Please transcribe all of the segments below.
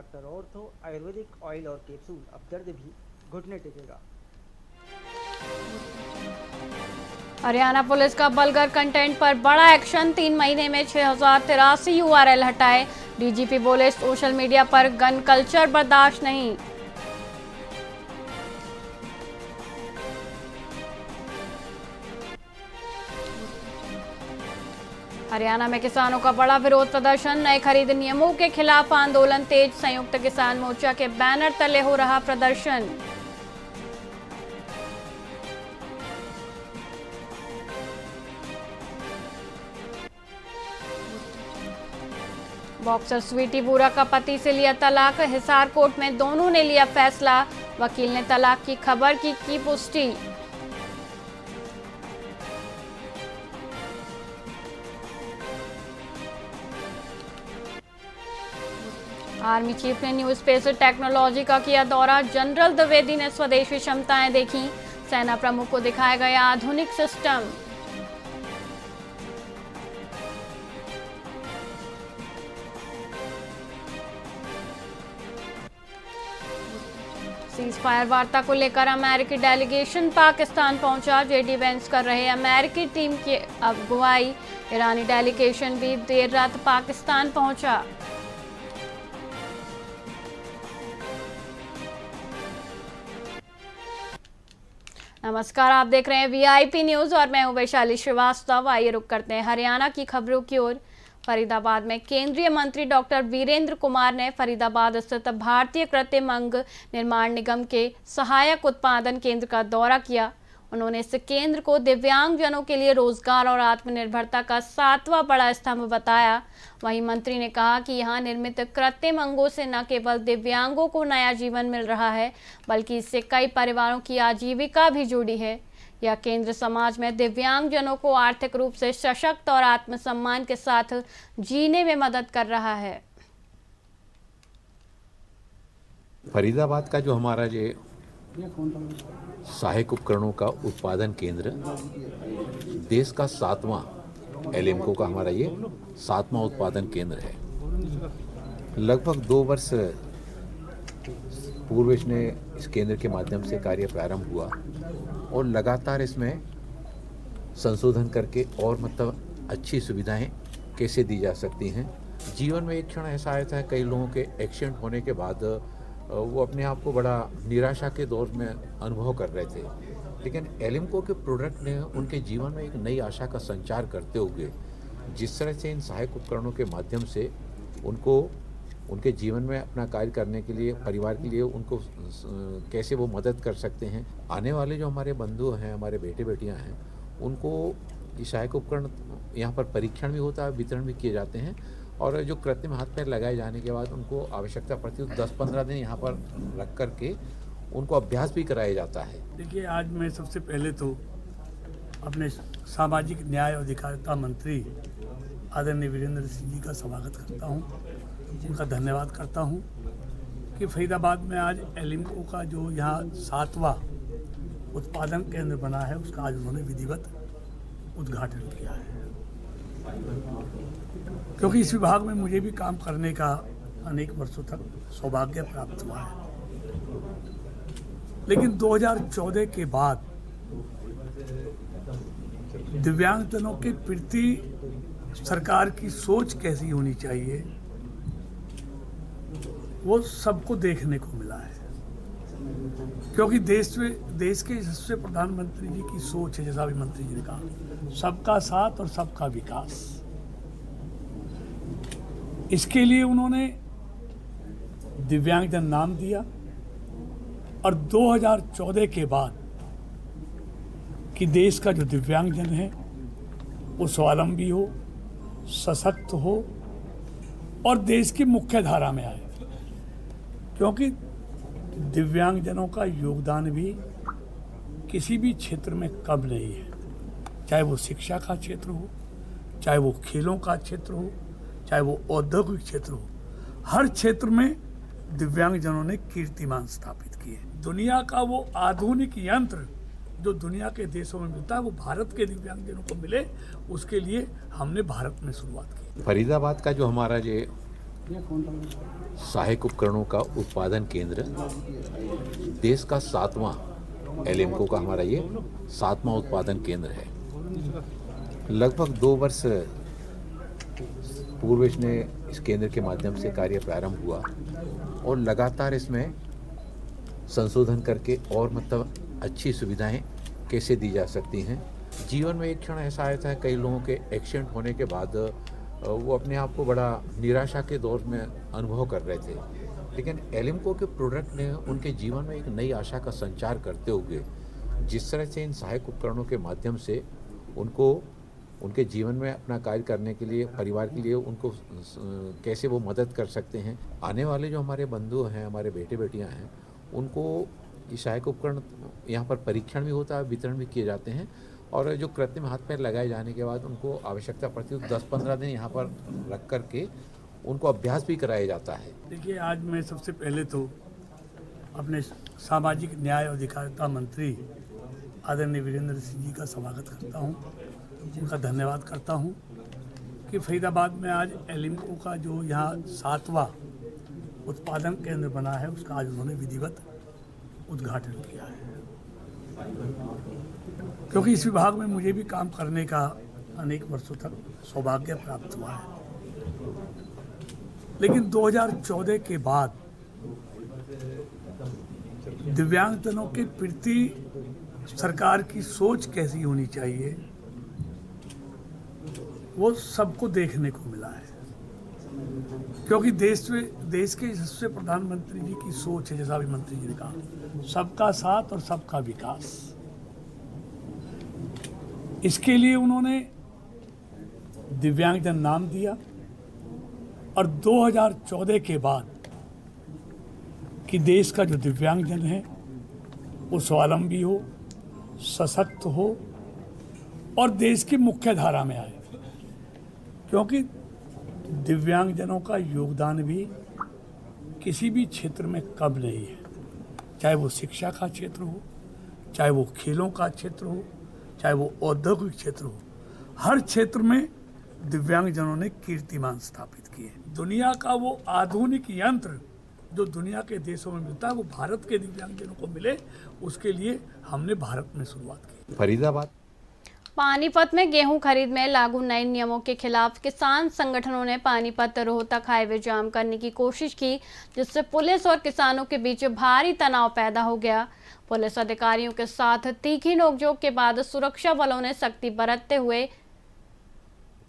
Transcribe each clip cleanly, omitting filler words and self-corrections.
Doctor ortho Ayurvedic oil और capsule, अब दर्द भी घुटने टेकेगा। हरियाणा पुलिस का बलगर कंटेंट पर बड़ा एक्शन, 3 महीने में 6083 URL हटाए। डीजीपी बोले सोशल मीडिया पर गन कल्चर बर्दाश्त नहीं। हरियाणा में किसानों का बड़ा विरोध प्रदर्शन, नए खरीद नियमों के खिलाफ आंदोलन तेज, संयुक्त किसान मोर्चा के बैनर तले हो रहा प्रदर्शन। बॉक्सर स्वीटी बुरा का पति से लिया तलाक, हिसार कोर्ट में दोनों ने लिया फैसला, वकील ने तलाक की खबर की पुष्टि। आर्मी चीफ ने न्यू स्पेस टेक्नोलॉजी का किया दौरा, जनरल द्विवेदी ने स्वदेशी क्षमताएं देखी, सेना प्रमुख को दिखाया गया आधुनिक सिस्टम। सीज फायर वार्ता को लेकर अमेरिकी डेलीगेशन पाकिस्तान पहुंचा, जेडी वेंस कर रहे अमेरिकी टीम की अगुवाई, ईरानी डेलीगेशन भी देर रात पाकिस्तान पहुंचा। नमस्कार, आप देख रहे हैं वीआईपी न्यूज और मैं हूं वैशाली श्रीवास्तव। आइए रुक करते हैं हरियाणा की खबरों की ओर। फरीदाबाद में केंद्रीय मंत्री डॉक्टर वीरेंद्र कुमार ने फरीदाबाद स्थित भारतीय कृत्रिम अंग निर्माण निगम के सहायक उत्पादन केंद्र का दौरा किया। उन्होंने इस केंद्र को दिव्यांगजनों के लिए रोजगार और आत्मनिर्भरता का 7वां बड़ा स्तंभ बताया। वहीं मंत्री ने कहा कि यहां निर्मित कृत्रिम अंगों से न केवल दिव्यांगों को नया जीवन मिल रहा है, बल्कि इससे कई परिवारों की आजीविका भी जुड़ी है। यह केंद्र समाज में दिव्यांगजनों को आर्थिक रूप से सशक्त और आत्मसम्मान के साथ जीने में मदद कर रहा है। फरीदाबाद का जो हमारा ये सहायक उपकरणों का उत्पादन केंद्र देश का 7वां एलिम्को का हमारा ये 7वां उत्पादन केंद्र है। लगभग 2 वर्ष पूर्व इसने इस केंद्र के माध्यम से कार्य प्रारंभ हुआ और लगातार इसमें संशोधन करके और मतलब अच्छी सुविधाएं कैसे दी जा सकती हैं। जीवन में एक क्षण ऐसा आया था, कई लोगों के एक्सीडेंट होने के बाद वो अपने आप को बड़ा निराशा के दौर में अनुभव कर रहे थे, लेकिन एलिम्को के प्रोडक्ट ने उनके जीवन में एक नई आशा का संचार करते हुए जिस तरह से इन सहायक उपकरणों के माध्यम से उनको उनके जीवन में अपना कार्य करने के लिए, परिवार के लिए उनको कैसे वो मदद कर सकते हैं। आने वाले जो हमारे बंधु हैं, हमारे बेटे बेटियां हैं, उनको ये सहायक उपकरण यहाँ पर परीक्षण भी होता है, वितरण भी किए जाते हैं और जो कृत्रिम हाथ पैर लगाए जाने के बाद उनको आवश्यकता पड़ती है 10-15 दिन यहाँ पर रख कर के उनको अभ्यास भी कराया जाता है। देखिए, आज मैं सबसे पहले तो अपने सामाजिक न्याय और अधिकारिता मंत्री आदरणीय वीरेंद्र सिंह जी का स्वागत करता हूँ, उनका धन्यवाद करता हूँ कि फरीदाबाद में आज एलिम्को का जो यहाँ 7वां उत्पादन केंद्र बना है उसका आज उन्होंने विधिवत उद्घाटन किया है। क्योंकि इस विभाग में मुझे भी काम करने का अनेक वर्षों तक सौभाग्य प्राप्त हुआ है, लेकिन 2014 के बाद दिव्यांगजनों के प्रति सरकार की सोच कैसी होनी चाहिए वो सबको देखने को मिला है। क्योंकि देश के यशस्वी प्रधानमंत्री जी की सोच है, जैसा भी मंत्री जी ने कहा, सबका साथ और सबका विकास। इसके लिए उन्होंने दिव्यांगजन नाम दिया और 2014 के बाद कि देश का जो दिव्यांगजन है वो स्वावलंबी हो, सशक्त हो और देश की मुख्य धारा में आए। क्योंकि दिव्यांगजनों का योगदान भी किसी भी क्षेत्र में कम नहीं है, चाहे वो शिक्षा का क्षेत्र हो, चाहे वो खेलों का क्षेत्र हो, चाहे वो औद्योगिक क्षेत्र हो, हर क्षेत्र में दिव्यांगजनों ने कीर्तिमान स्थापित किए। दुनिया का वो आधुनिक यंत्र जो दुनिया के देशों में मिलता है वो भारत के दिव्यांगजनों को मिले, उसके लिए हमने भारत में शुरुआत की। फरीदाबाद का जो हमारा ये सहायक उपकरणों का उत्पादन केंद्र, देश का 7वां एलिम्को का हमारा ये 7वां उत्पादन केंद्र है। लगभग 2 वर्ष पूर्व इसने इस केंद्र के माध्यम से कार्य प्रारंभ हुआ और लगातार इसमें संशोधन करके और मतलब अच्छी सुविधाएं कैसे दी जा सकती हैं। जीवन में एक क्षण ऐसा आया था, कई लोगों के एक्सीडेंट होने के बाद वो अपने आप को बड़ा निराशा के दौर में अनुभव कर रहे थे, लेकिन एलिम्को के प्रोडक्ट ने उनके जीवन में एक नई आशा का संचार करते हुए जिस तरह से इन सहायक उपकरणों के माध्यम से उनको उनके जीवन में अपना कार्य करने के लिए, परिवार के लिए उनको कैसे वो मदद कर सकते हैं। आने वाले जो हमारे बंधु हैं, हमारे बेटे बेटियां हैं, उनको ये सहायक उपकरण यहाँ पर परीक्षण भी होता है, वितरण भी किए जाते हैं और जो कृत्रिम हाथ पैर लगाए जाने के बाद उनको आवश्यकता पड़ती है 10-15 दिन यहाँ पर रख कर के उनको अभ्यास भी कराया जाता है। देखिए, आज मैं सबसे पहले तो अपने सामाजिक न्याय और अधिकारिता मंत्री आदरणीय वीरेंद्र सिंह जी का स्वागत करता हूँ, उनका धन्यवाद करता हूँ कि फरीदाबाद में आज एलिम्को का जो यहाँ 7वां उत्पादन केंद्र बना है उसका आज उन्होंने विधिवत उद्घाटन किया है। क्योंकि इस विभाग में मुझे भी काम करने का अनेक वर्षों तक सौभाग्य प्राप्त हुआ है, लेकिन 2014 के बाद दिव्यांगजनों के प्रति सरकार की सोच कैसी होनी चाहिए वो सबको देखने को मिला है। क्योंकि देश के यशस्वी प्रधानमंत्री जी की सोच है, जैसा अभी मंत्री जी ने कहा, सबका साथ और सबका विकास। इसके लिए उन्होंने दिव्यांगजन नाम दिया और 2014 के बाद कि देश का जो दिव्यांगजन है वो स्वावलंबी हो, सशक्त हो और देश की मुख्य धारा में आए। क्योंकि दिव्यांगजनों का योगदान भी किसी भी क्षेत्र में कम नहीं है, चाहे वो शिक्षा का क्षेत्र हो, चाहे वो खेलों का क्षेत्र हो, चाहे वो औद्योगिक क्षेत्र हो, हर क्षेत्र में दिव्यांगजनों ने कीर्तिमान स्थापित किए। दुनिया का वो आधुनिक यंत्र जो दुनिया के देशों में मिलता है वो भारत के दिव्यांगजनों को मिले, उसके लिए हमने भारत में शुरुआत की। फरीदाबाद पानीपत में गेहूं खरीद में लागू नए नियमों के खिलाफ किसान संगठनों ने पानीपत रोहतक हाईवे जाम करने की कोशिश की, जिससे पुलिस और किसानों के बीच भारी तनाव पैदा हो गया। पुलिस अधिकारियों के साथ तीखी नोकझोंक के बाद सुरक्षा बलों ने सख्ती बरतते हुए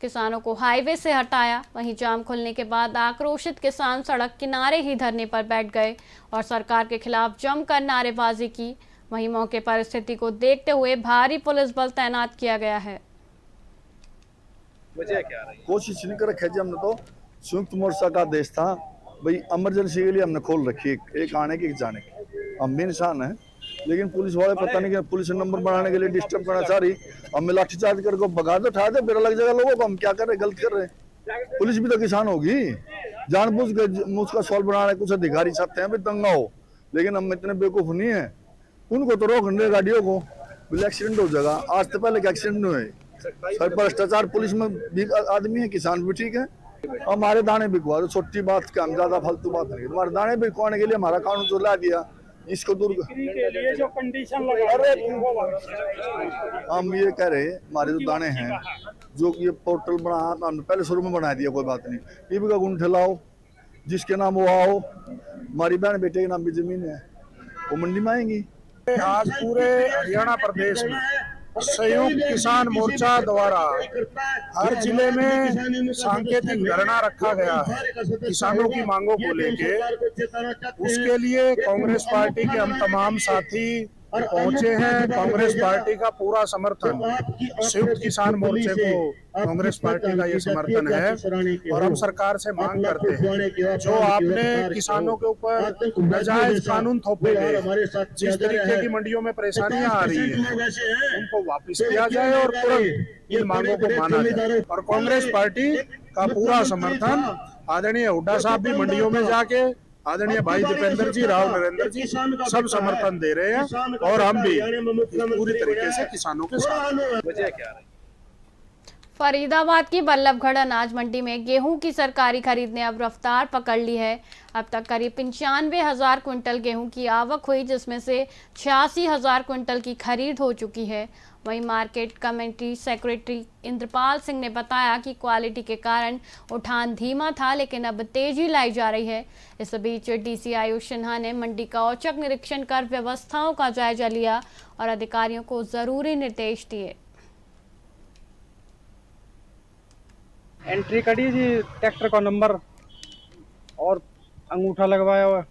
किसानों को हाईवे से हटाया। वहीं जाम खुलने के बाद आक्रोशित किसान सड़क किनारे ही धरने पर बैठ गए और सरकार के खिलाफ जमकर नारेबाजी की। वहीं मौके पर स्थिति को देखते हुए भारी पुलिस बल तैनात किया गया है। कोशिश नहीं कर रखी है हमने, तो संयुक्त मोर्चा का देश था भाई, इमरजेंसी के लिए हमने खोल रखी है, एक आने की एक जाने की। हम भी इंसान है, लेकिन पुलिस वाले पता नहीं कि पुलिस नंबर बनाने के लिए डिस्टर्ब करना चाह रही, हमें लाठीचार्ज करके भगा दे, उठा दे, बेरा लग जाएगा लोगों को। हम क्या कर रहे, गलत कर रहे हैं। पुलिस भी तो किसान होगी, जानबूझ के मुझ का सॉल्व बनाने कुछ अधिकारी चाहते हैं भी दंगा हो, लेकिन हम इतने बेवकूफ नहीं है। उनको तो रोक रहे गाड़ियों को, एक्सीडेंट हो जाएगा। आज से पहले एक्सीडेंट हुए, सर भ्रष्टाचार पुलिस में भी आदमी है, किसान भी ठीक है। हमारे दाने बिकवा दो, छोटी बात का, हम ज्यादा फालतू बात नहीं। हमारे दाने बिकवाने के लिए हमारा कानून जो ला दिया, इसको दूर जो कंडीशन हम ये कह रहे, हमारे जो दाने हैं, जो ये पोर्टल बना, हमने पहले शुरू में बना दिया, कोई बात नहीं। टीवी का गुण ठेलाओ, जिसके नाम वो आओ। हमारी बहन बेटे के नाम भी जमीन है, वो मंडी में आएंगी। आज पूरे हरियाणा प्रदेश में संयुक्त किसान मोर्चा द्वारा हर जिले में सांकेतिक धरना रखा गया है किसानों की मांगों को लेके। उसके लिए कांग्रेस पार्टी के हम तमाम साथी पहुंचे हैं। कांग्रेस पार्टी का पूरा समर्थन, संयुक्त किसान मोर्चे को कांग्रेस पार्टी का ये समर्थन है और हम सरकार से मांग करते हैं, जो आपने किसानों के ऊपर नाजायज कानून थोपे गए, जिस तरीके की मंडियों में परेशानियां आ रही है, उनको वापस किया जाए और तुरंत इन मांगों को माना जाए। और कांग्रेस पार्टी का पूरा समर्थन, आदरणीय हुड्डा साहब भी मंडियों में जाके, आदरणीय भाई दीपेंद्र जी, राव नरेंद्र जी सब समर्थन दे रहे हैं और हम भी पूरी तरीके से किसानों के साथ। फरीदाबाद की बल्लभगढ़ अनाज मंडी में गेहूं की सरकारी खरीद ने अब रफ्तार पकड़ ली है। अब तक करीब 95,000 क्विंटल गेहूं की आवक हुई, जिसमें से 86,000 क्विंटल की खरीद हो चुकी है। वहीं market committee secretary Indrapal Singh ने बताया कि क्वालिटी के कारण उठान धीमा था, लेकिन अब तेजी लाई जा रही है। इस बीच डीसी आयुष सिन्हा ने मंडी का औचक निरीक्षण कर व्यवस्थाओं का जायजा लिया और अधिकारियों को जरूरी निर्देश दिए। एंट्री करी जी, ट्रैक्टर का नंबर और अंगूठा लगवाया हुआ,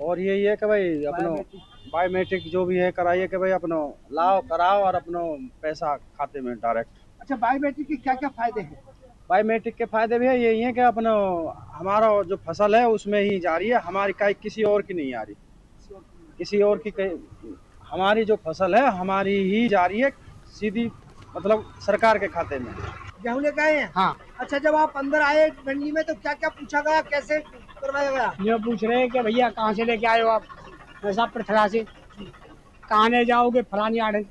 और यही है कि भाई अपनो बायोमेट्रिक जो भी है कराइए कि भाई अपनो लाओ कराओ और अपनो पैसा खाते में डायरेक्ट। अच्छा, बायोमेट्रिक के क्या क्या फायदे हैं? बायोमेट्रिक के फायदे भी है, यही है कि अपनो हमारा जो फसल है उसमें ही जा रही है, हमारी कहीं किसी और की नहीं आ रही, किसी और की हमारी जो फसल है हमारी ही जा रही है सीधी, मतलब सरकार के खाते में। गेहूं लेके आए हैं? हाँ। अच्छा, जब आप अंदर आए मंडी में तो क्या क्या पूछा गया, कैसे करवाया गया? ये पूछ रहे हैं कि भैया कहाँ से लेके आए हो आप? ऐसा पृथला से। कहाँ ले जाओगे? फलानी आड़त,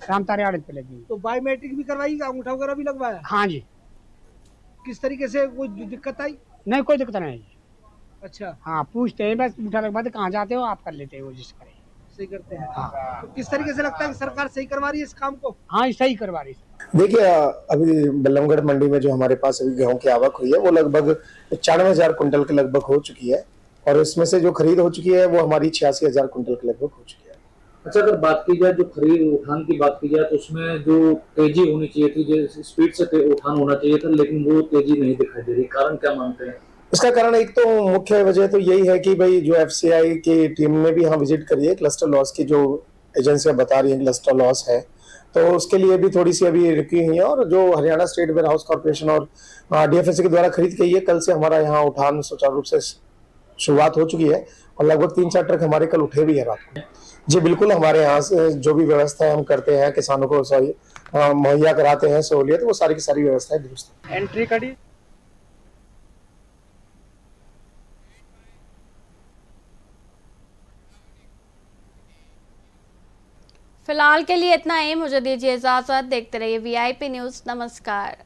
रामतारे आड़त पे लगी। तो बायोमेट्रिक भी करवाई, अंगूठा वगैरह भी लगवाया? हाँ जी। किस तरीके से, कोई दिक्कत आई? नहीं, कोई दिक्कत नहीं। अच्छा, हाँ, पूछते हैं बस, अंगूठा लगवाते कहाँ जाते हो आप, कर लेते हो जिस करे। सही करते हैं। हाँ। तो किस तरीके से लगता है कि सरकार सही करवा रही है इस काम को? हाँ, सही करवा रही। देखिए, अभी बल्लभगढ़ मंडी में जो हमारे पास अभी गेहूं की आवक हुई है वो लगभग 95,000 कुंटल के लगभग हो चुकी है, और इसमें से जो खरीद हो चुकी है वो हमारी 86,000 कुंटल के लगभग हो चुकी है। अच्छा, अगर बात की जाए जो खरीद उठान की बात की जाए तो उसमें जो तेजी होनी चाहिए थी, जो स्पीड से उठान होना चाहिए था, लेकिन वो तेजी नहीं दिखाई दे रही, कारण क्या मानते हैं? इसका कारण एक तो मुख्य वजह तो यही है कि भाई जो FCI की टीम ने भी यहाँ विजिट करी है, क्लस्टर लॉस की जो एजेंसियां बता रही है क्लस्टर लॉस है, तो उसके लिए भी थोड़ी सी अभी रुकी हुई है। और जो Haryana state warehouse corporation और DFSA के द्वारा खरीद की है, कल से हमारा यहाँ उठान सुचारू रूप से शुरुआत हो चुकी है और लगभग 3-4 ट्रक हमारे कल उठे भी है रात में। जी बिल्कुल, हमारे यहाँ से जो भी व्यवस्था हम करते हैं किसानों को मुहैया कराते हैं सहूलियत, वो सारी की सारी व्यवस्थाएं दुरुस्त है। एंट्री करी। फिलहाल के लिए इतना ही, मुझे दीजिए इजाजत। देखते रहिए VIP न्यूज़। नमस्कार।